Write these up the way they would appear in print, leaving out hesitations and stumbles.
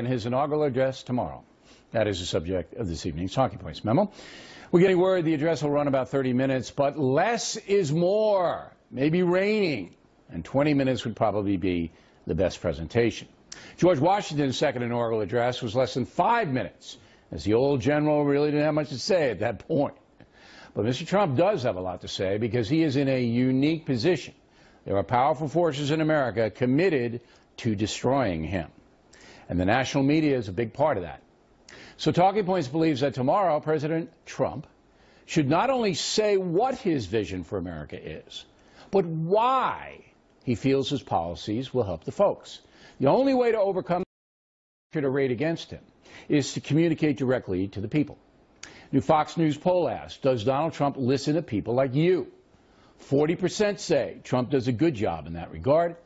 in his inaugural address tomorrow. That is the subject of this evening's Talking Points memo. We're getting word the address will run about 30 minutes, but less is more. Maybe raining, and 20 minutes would probably be the best presentation. George Washington's second inaugural address was less than 5 minutes, as the old general really didn't have much to say at that point. But Mr. Trump does have a lot to say because he is in a unique position. There are powerful forces in America committed to destroying him. And the national media is a big part of that. So Talking Points believes that tomorrow President Trump should not only say what his vision for America is, but why he feels his policies will help the folks. The only way to overcome the rate against him is to communicate directly to the people. New Fox News poll asks, does Donald Trump listen to people like you? 40% say Trump does a good job in that regard,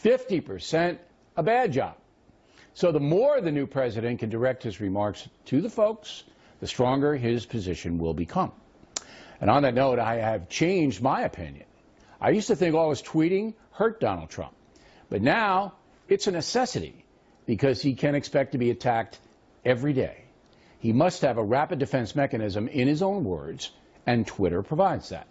50% a bad job. So the more the new president can direct his remarks to the folks, the stronger his position will become. And on that note, I have changed my opinion. I used to think all his tweeting hurt Donald Trump, but now it's a necessity because he can expect to be attacked every day. He must have a rapid defense mechanism in his own words, and Twitter provides that.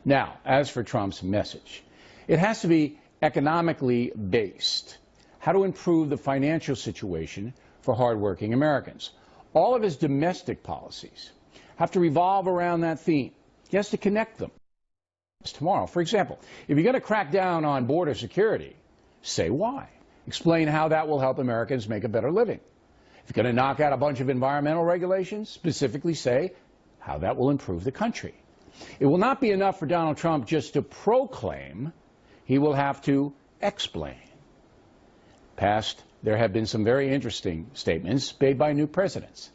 Now, as for Trump's message, it has to be economically based. How to improve the financial situation for hardworking Americans. All of his domestic policies have to revolve around that theme. He has to connect them. Tomorrow, for example, if you're going to crack down on border security, say why. Explain how that will help Americans make a better living. If you're going to knock out a bunch of environmental regulations, specifically say how that will improve the country. It will not be enough for Donald Trump just to proclaim. He will have to explain. Past, there have been some very interesting statements made by new presidents.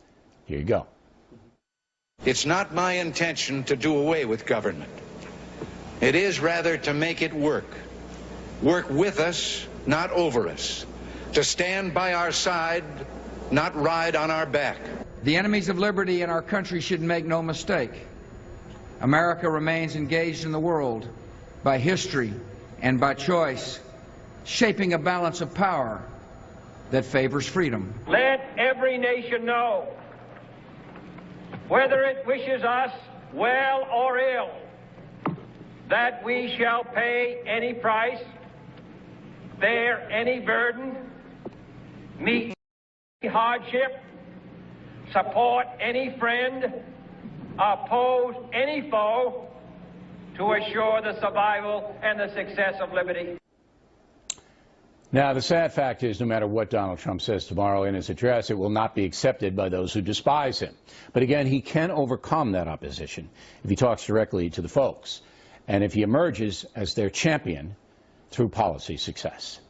Here you go. It's not my intention to do away with government. It is rather to make it work. Work with us, not over us. To stand by our side, not ride on our back. The enemies of liberty in our country should make no mistake. America remains engaged in the world by history and by choice, shaping a balance of power that favors freedom. Let every nation know, whether it wishes us well or ill, that we shall pay any price, bear any burden, meet hardship, support any friend, oppose any foe, to assure the survival and the success of liberty. Now, the sad fact is, no matter what Donald Trump says tomorrow in his address, it will not be accepted by those who despise him. But again, he can overcome that opposition if he talks directly to the folks, and if he emerges as their champion through policy success.